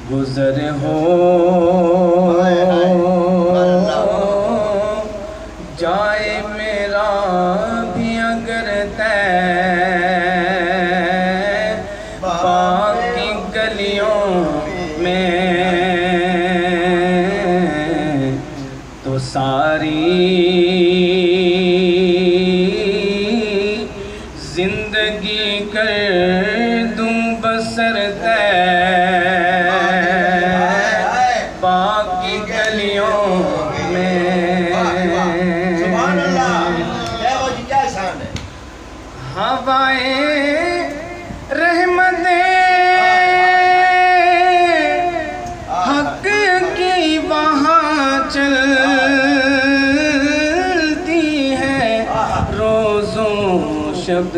گزر ہو جائے میرا بھی اگر طے پاک کی گلیوں میں تو ساری زندگی کر دوں بسر طے پاک کی گلیوں میں ہوائیں رحمتیں حق کی وہاں چلتی ہے روزوں شب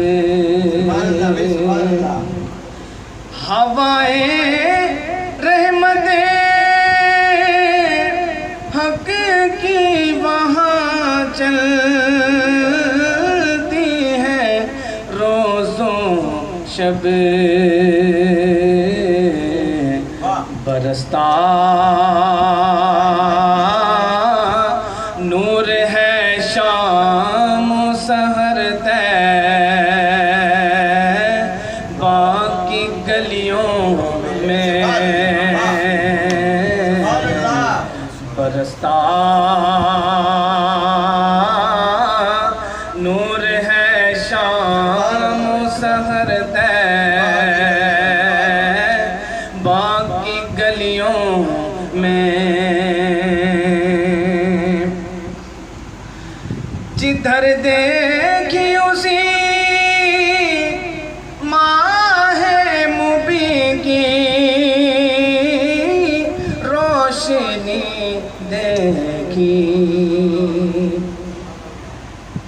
ہوائیں رحمتیں حق کی وہاں چلتی ہے روزوں شب برستا نور ہے شام و سحر طے باقی گلیوں میں برستا نور ہے شام و سحر طے باقی گلیوں میں جدھر دیکھی اسی ماہ مبیں کی روشنی دیکھی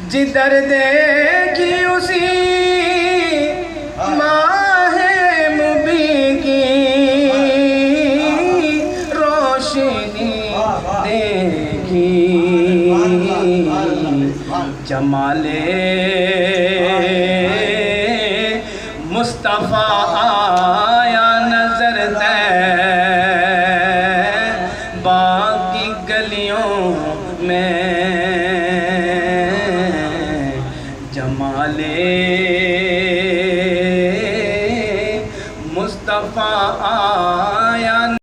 جدھر دیکھی اسی ماہ مبیں کی روشنی دیکھی جمال مصطفیٰ آیا نظر طے باقی گلیوں میں جمال